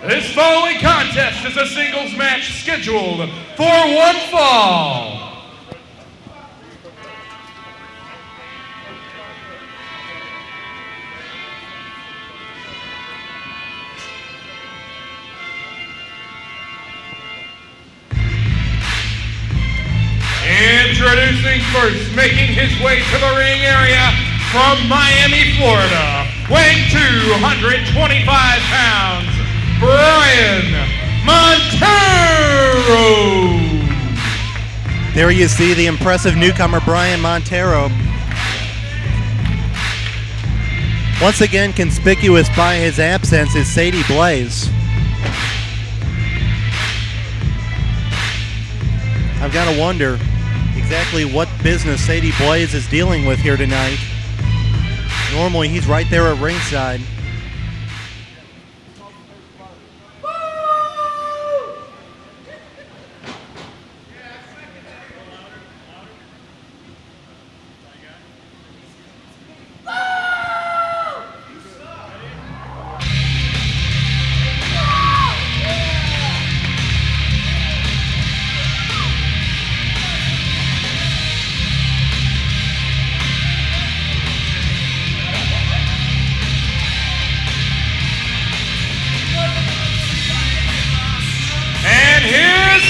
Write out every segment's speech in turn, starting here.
This following contest is a singles match scheduled for one fall. Introducing first, making his way to the ring area from Miami, Florida, weighing 225 pounds, Bryan Monterro. There you see the impressive newcomer, Bryan Monterro. Once again, conspicuous by his absence is Sadie Blaze. I've got to wonder exactly what business Sadie Blaze is dealing with here tonight. Normally, he's right there at ringside.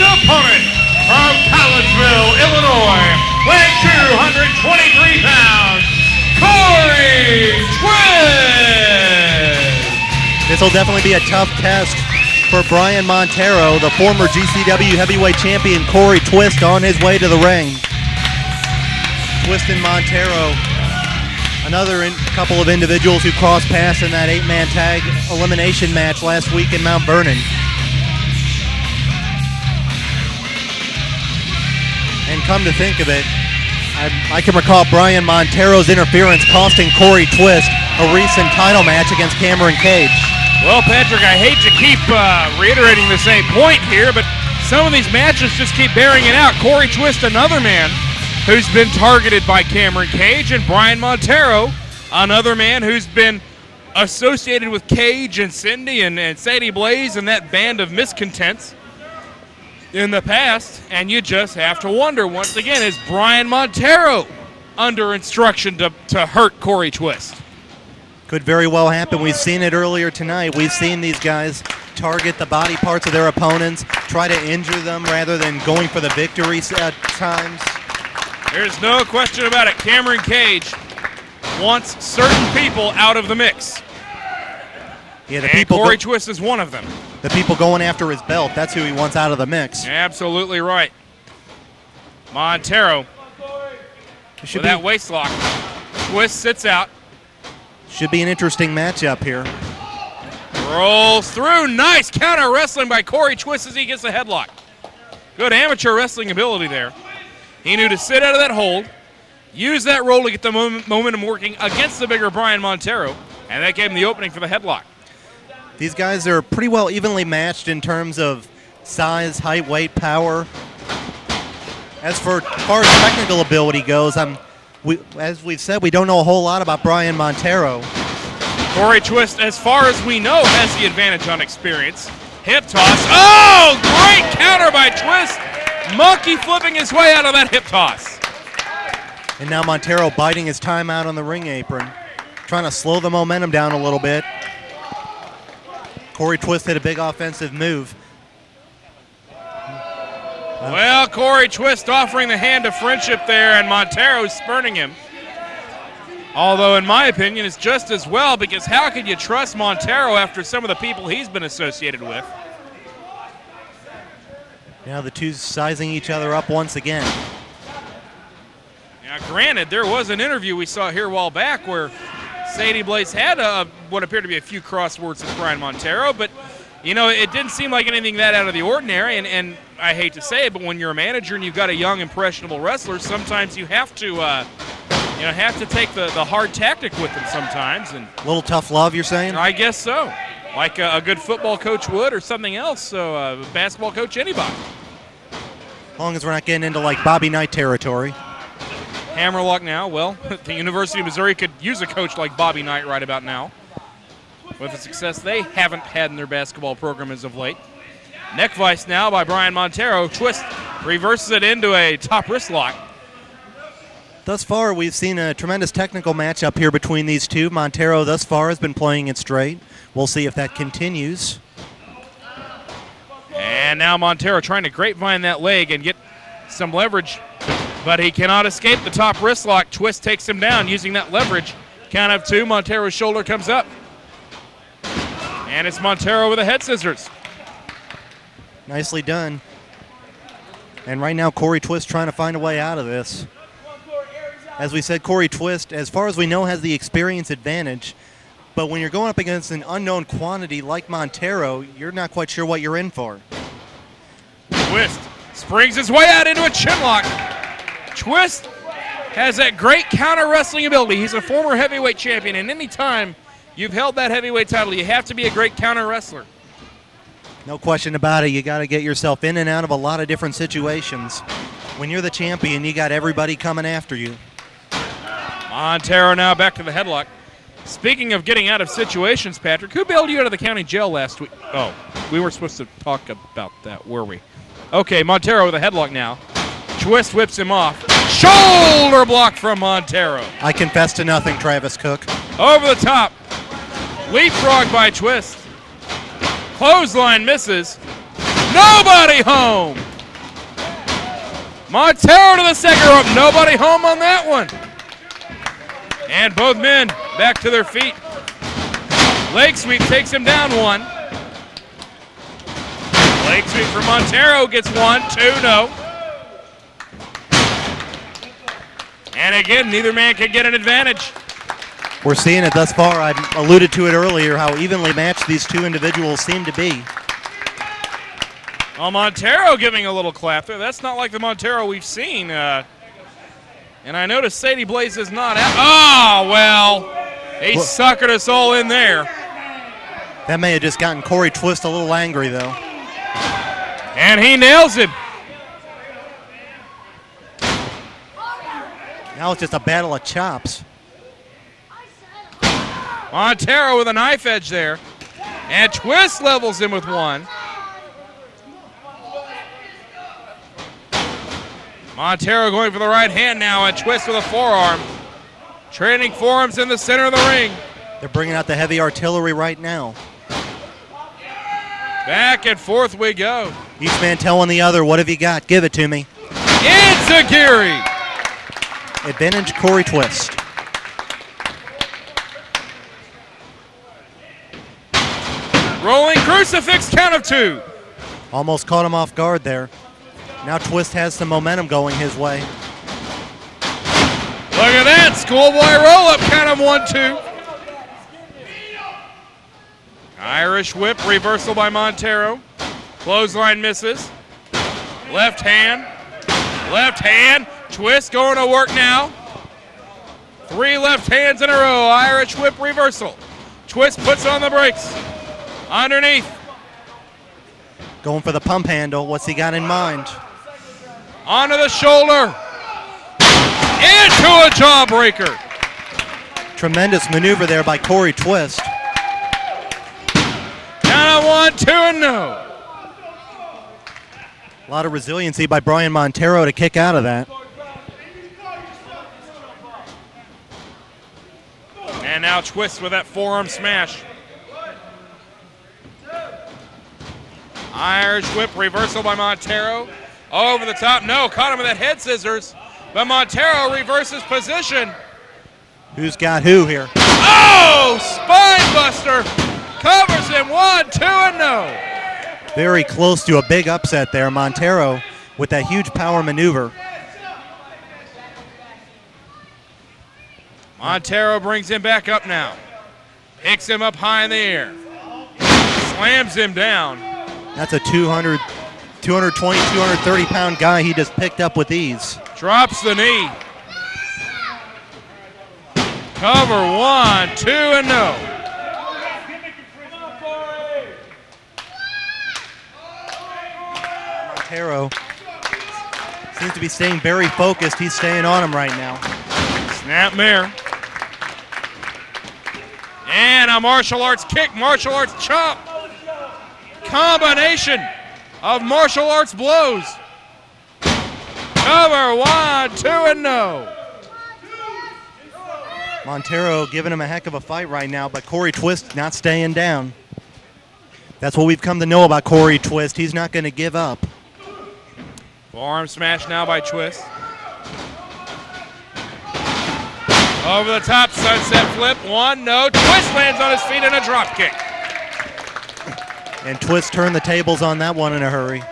Opponent from Collegeville, Illinois, weighing 223 pounds, Kory Twist. This will definitely be a tough test for Bryan Monterro, the former GCW heavyweight champion Kory Twist on his way to the ring. Twist and Monterro, another couple of individuals who crossed paths in that 8-man tag elimination match last week in Mount Vernon. And come to think of it, I can recall Bryan Monterro's interference costing Kory Twist a recent title match against Cameron Cage. Well, Patrick, I hate to keep reiterating the same point here, but some of these matches just keep bearing it out. Kory Twist, another man who's been targeted by Cameron Cage, and Bryan Monterro, another man who's been associated with Cage and Cindy and Sadie Blaze and that band of miscontents in the past, and you just have to wonder, once again, is Bryan Monterro under instruction to hurt Kory Twist? Could very well happen. We've seen it earlier tonight. We've seen these guys target the body parts of their opponents, try to injure them rather than going for the victories at times. There's no question about it. Cameron Cage wants certain people out of the mix. Yeah, and Kory Twist is one of them. The people going after his belt, that's who he wants out of the mix. Absolutely right. Monterro, with that waist lock. Twist sits out. Should be an interesting matchup here. Rolls through. Nice counter wrestling by Kory Twist as he gets a headlock. Good amateur wrestling ability there. He knew to sit out of that hold, use that roll to get the momentum working against the bigger Bryan Monterro, and that gave him the opening for the headlock. These guys are pretty well evenly matched in terms of size, height, weight, power. As far as technical ability goes, as we've said, we don't know a whole lot about Bryan Monterro. Kory Twist, as far as we know, has the advantage on experience. Hip toss. Oh, great counter by Twist. Monkey flipping his way out of that hip toss. And now Monterro biding his time out on the ring apron, trying to slow the momentum down a little bit. Kory Twist hit a big offensive move. Well, Kory Twist offering the hand of friendship there, and Montero spurning him. Although, in my opinion, it's just as well, because how could you trust Monterro after some of the people he's been associated with? Now the two sizing each other up once again. Now, granted, there was an interview we saw here a while back where Sadie Blaze had what appeared to be a few crosswords with Bryan Monterro, but you know, it didn't seem like anything that out of the ordinary, and I hate to say it, but when you're a manager and you've got a young, impressionable wrestler, sometimes you have to take the hard tactic with them sometimes. And a little tough love, you're saying? I guess so. Like a good football coach would, or something else, so a basketball coach, anybody. As long as we're not getting into like Bobby Knight territory. Hammerlock now, well, the University of Missouri could use a coach like Bobby Knight right about now. with the success they haven't had in their basketball program as of late. Neck vice now by Bryan Monterro. Twist reverses it into a top wrist lock. Thus far, we've seen a tremendous technical matchup here between these two. Monterro thus far has been playing it straight. We'll see if that continues. And now Monterro trying to grapevine that leg and get some leverage, but he cannot escape the top wrist lock. Twist takes him down using that leverage. Count of 2, Montero's shoulder comes up. And it's Monterro with the head scissors. Nicely done. And right now, Kory Twist trying to find a way out of this. As we said, Kory Twist, as far as we know, has the experience advantage. But when you're going up against an unknown quantity like Monterro, you're not quite sure what you're in for. Twist springs his way out into a chin lock. Twist has that great counter wrestling ability. He's a former heavyweight champion, and any time you've held that heavyweight title, you have to be a great counter wrestler. No question about it. You got to get yourself in and out of a lot of different situations. When you're the champion, you got everybody coming after you. Monterro now back to the headlock. Speaking of getting out of situations, Patrick, who bailed you out of the county jail last week? Oh, we were supposed to talk about that, were we? Okay, Monterro with a headlock now. Twist whips him off. Shoulder block from Monterro. I confess to nothing, Travis Cook. Over the top. Leapfrog by Twist. Clothesline misses. Nobody home. Monterro to the second rope. Nobody home on that one. And both men back to their feet. Leg sweep takes him down 1. Leg sweep for Monterro gets 1, 2, no. And again, neither man can get an advantage. We're seeing it thus far. I alluded to it earlier, how evenly matched these two individuals seem to be. Well, Monterro giving a little clap there. That's not like the Monterro we've seen. And I noticed Sadie Blaze is not out. Oh, well, he suckered us all in there. That may have just gotten Kory Twist a little angry, though. And he nails him. Now it's just a battle of chops. Monterro with a knife edge there. And Twist levels him with 1. Monterro going for the right hand now, and Twist with a forearm. Trading forearms in the center of the ring. They're bringing out the heavy artillery right now. Back and forth we go. Each man telling the other, what have you got? Give it to me. Enziguri. Advantage Kory Twist. Rolling crucifix, count of 2. Almost caught him off guard there. Now Twist has some momentum going his way. Look at that, schoolboy roll-up, count of 1, 2. Irish whip, reversal by Monterro. Clothesline misses. Left hand. Twist going to work now. 3 left hands in a row. Irish whip reversal. Twist puts on the brakes. Underneath. Going for the pump handle. What's he got in mind? Onto the shoulder. Into a jawbreaker. Tremendous maneuver there by Kory Twist. Down on 1, 2, and no. A lot of resiliency by Bryan Monterro to kick out of that. And now Twist with that forearm smash. Irish whip reversal by Monterro. Over the top, no, caught him with that head scissors. But Monterro reverses position. Who's got who here? Oh, spine buster. Covers him, 1, 2, and no. Very close to a big upset there. Monterro with that huge power maneuver. Monterro brings him back up now. Picks him up high in the air. Slams him down. That's a 220, 230-pound guy he just picked up with ease. Drops the knee. Cover, 1, 2, and no. Monterro seems to be staying very focused. He's staying on him right now. Snap mare. And a martial arts kick, martial arts chop. Combination of martial arts blows. Cover, 1, 2, and no. Monterro giving him a heck of a fight right now, but Kory Twist not staying down. That's what we've come to know about Kory Twist. He's not going to give up. Forearm smash now by Twist. Over the top, sunset flip. 1, no. Twist lands on his feet in a drop kick. And Twist turned the tables on that one in a hurry.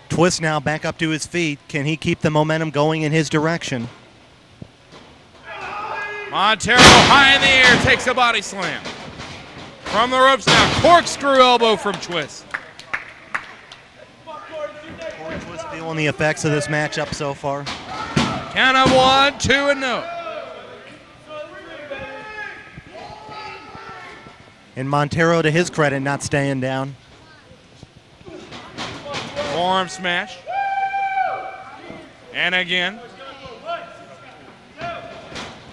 Twist now back up to his feet. Can he keep the momentum going in his direction? Monterro high in the air, takes a body slam. From the ropes now, corkscrew elbow from Twist. Kory Twist feeling the effects of this matchup so far. Count of 1, 2, and no. And Monterro, to his credit, not staying down. Forearm smash. And again.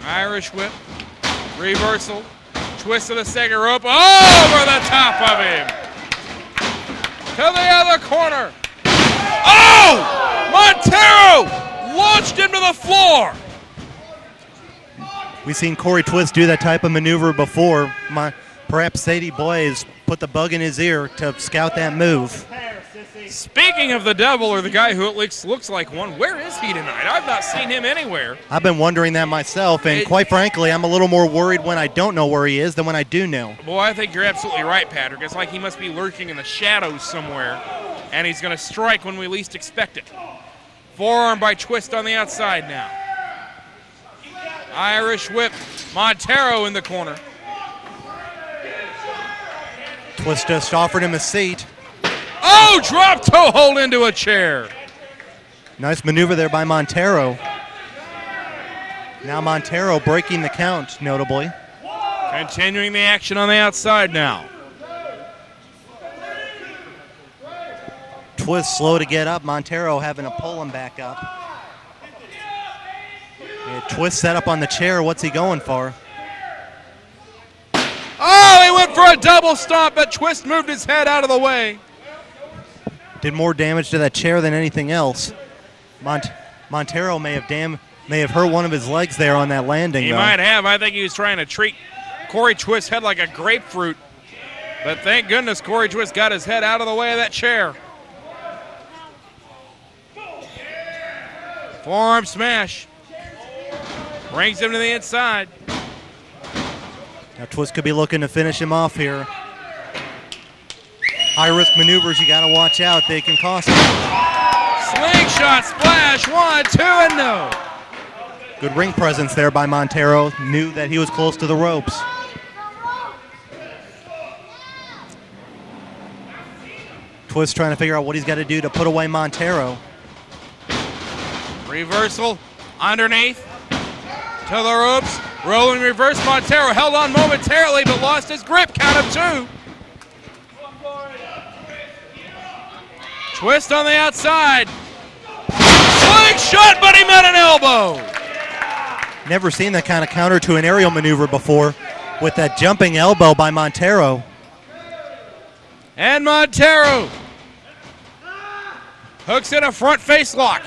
Irish whip. Reversal. Twist to the second rope. Over the top of him. To the other corner. Oh! Montero launched him to the floor. We've seen Kory Twist do that type of maneuver before. Perhaps Sadie Boy has put the bug in his ear to scout that move. Speaking of the devil, or the guy who at least looks like one, where is he tonight? I've not seen him anywhere. I've been wondering that myself, and quite frankly, I'm a little more worried when I don't know where he is than when I do know. Boy, I think you're absolutely right, Patrick. It's like he must be lurking in the shadows somewhere, and he's going to strike when we least expect it. Forearm by Twist on the outside now. Irish whip. Montero in the corner. Twist just offered him a seat. Oh, drop toe hold into a chair. Nice maneuver there by Monterro. Now Monterro breaking the count, notably. Continuing the action on the outside now. Twist slow to get up. Monterro having to pull him back up. Yeah, Twist set up on the chair. What's he going for? Oh, he went for a double stomp, but Twist moved his head out of the way. Did more damage to that chair than anything else. Monterro may have hurt one of his legs there on that landing. He might have. I think he was trying to treat Kory Twist's head like a grapefruit. But thank goodness Kory Twist got his head out of the way of that chair. Forearm smash. Brings him to the inside. Now Twist could be looking to finish him off here. High-risk maneuvers, you got to watch out. They can cost you. Slingshot splash, 1, 2, and no. Good ring presence there by Monterro. Knew that he was close to the ropes. Twist trying to figure out what he's got to do to put away Monterro. Reversal underneath. To the ropes. Rolling reverse. Montero held on momentarily but lost his grip. Count of 2. Twist on the outside. Slingshot, but he met an elbow. Never seen that kind of counter to an aerial maneuver before with that jumping elbow by Monterro. And Montero hooks in a front face lock.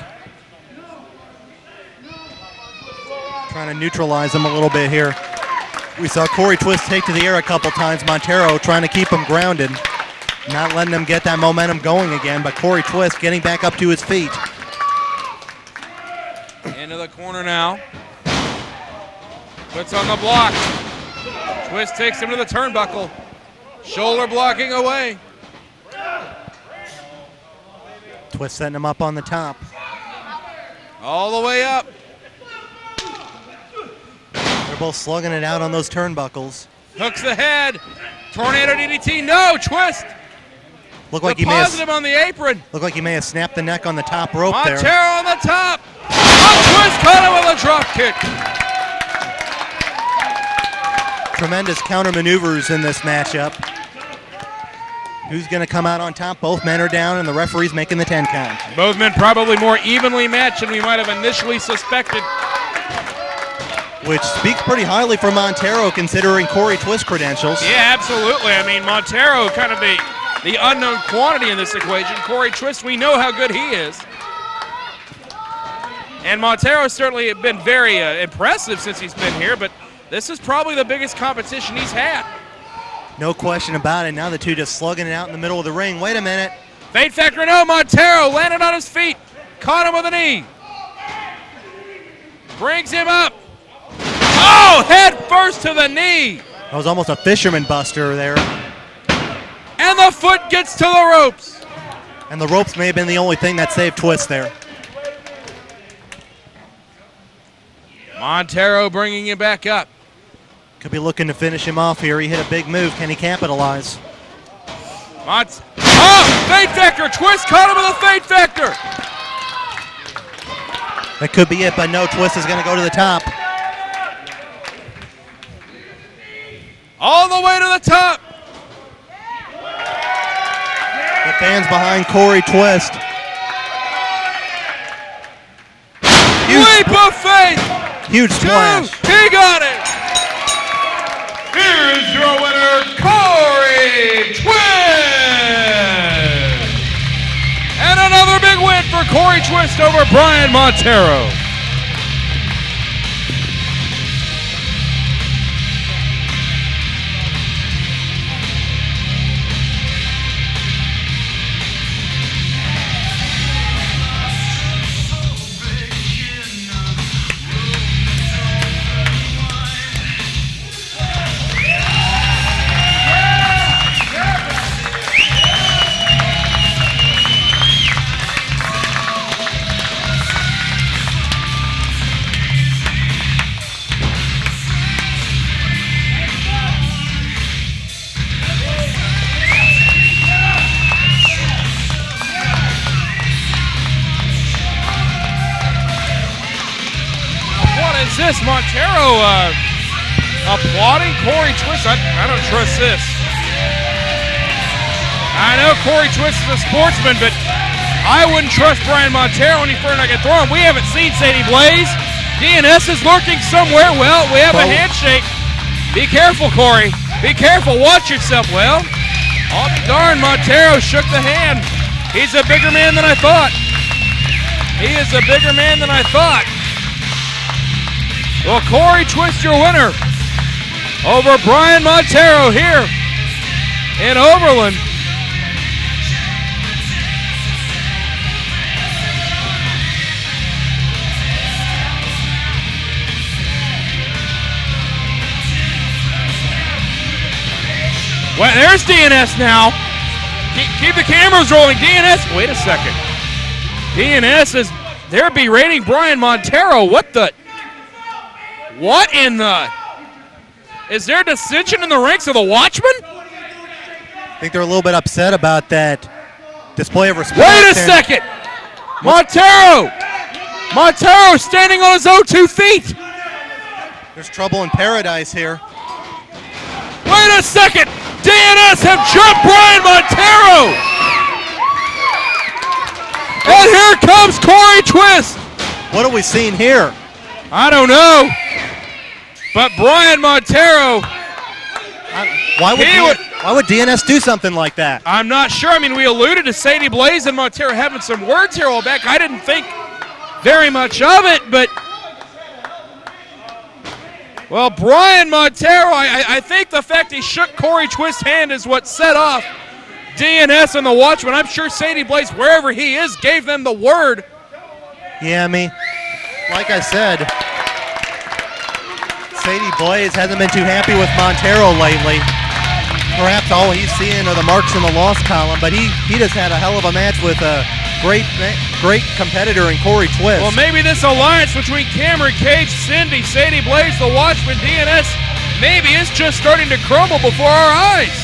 Trying to neutralize him a little bit here. We saw Kory Twist take to the air a couple times. Monterro trying to keep him grounded. Not letting him get that momentum going again, but Kory Twist getting back up to his feet. Into the corner now. Puts on the block. Twist takes him to the turnbuckle. Shoulder blocking away. Twist setting him up on the top. All the way up. They're both slugging it out on those turnbuckles. Hooks the head. Tornado DDT. No, Twist. Looked like Deposited him on the apron. Looked like he may have snapped the neck on the top rope there. Montero on the top. Oh, Twist caught him with a drop kick. Tremendous counter maneuvers in this matchup. Who's going to come out on top? Both men are down, and the referee's making the 10 count. Both men probably more evenly matched than we might have initially suspected. which speaks pretty highly for Monterro considering Kory Twist credentials. Yeah, absolutely. I mean, Monterro kind of the unknown quantity in this equation. Kory Twist, we know how good he is. And Monterro's certainly been very impressive since he's been here, but this is probably the biggest competition he's had. No question about it. Now the two just slugging it out in the middle of the ring. Wait a minute. Fate factor, no. Monterro landed on his feet. Caught him with a knee. Brings him up. Oh, head first to the knee. That was almost a fisherman buster there. And the foot gets to the ropes. And the ropes may have been the only thing that saved Twist there. Monterro bringing him back up. Could be looking to finish him off here. He hit a big move. Can he capitalize? Fate factor. Twist caught him with a fate factor. That could be it, but no, Twist is going to go to the top. All the way to the top. The fans behind Kory Twist. Leap of faith. Huge splash. He got it. Here is your winner, Kory Twist. And another big win for Kory Twist over Bryan Monterro. This Monterro applauding Kory Twist. I don't trust this. I know Kory Twist is a sportsman, but I wouldn't trust Bryan Monterro any further than I can throw him. We haven't seen Sadie Blaze. DNS is lurking somewhere. Well, we have a handshake. Be careful, Kory. Be careful. Watch yourself. Well, I'll be darned. Monterro shook the hand. He's a bigger man than I thought. He is a bigger man than I thought. Well, Kory Twist, your winner over Bryan Monterro here in Overland. Well, there's DNS now. Keep the cameras rolling. DNS, wait a second. DNS is, they're berating Bryan Monterro. What in the? Is there dissension in the ranks of the Watchmen? I think they're a little bit upset about that display of respect. Wait a second! Monterro standing on his own 2 feet. There's trouble in paradise here. Wait a second! DNS have jumped Bryan Monterro! And here comes Kory Twist. What are we seeing here? I don't know. But Bryan Monterro, why would DNS do something like that? I'm not sure. I mean, we alluded to Sadie Blaze and Monterro having some words here a while back. I didn't think very much of it, but well, Bryan Monterro, I think the fact he shook Kory Twist's hand is what set off DNS and the Watchmen. I'm sure Sadie Blaze, wherever he is, gave them the word. Yeah, I mean, like I said, Sadie Blaze hasn't been too happy with Monterro lately. Perhaps all he's seeing are the marks in the loss column, but he just had a hell of a match with a great competitor in Kory Twist. Well, maybe this alliance between Cameron Cage, Cindy, Sadie Blaze, the Watchman, DNS, maybe it's just starting to crumble before our eyes.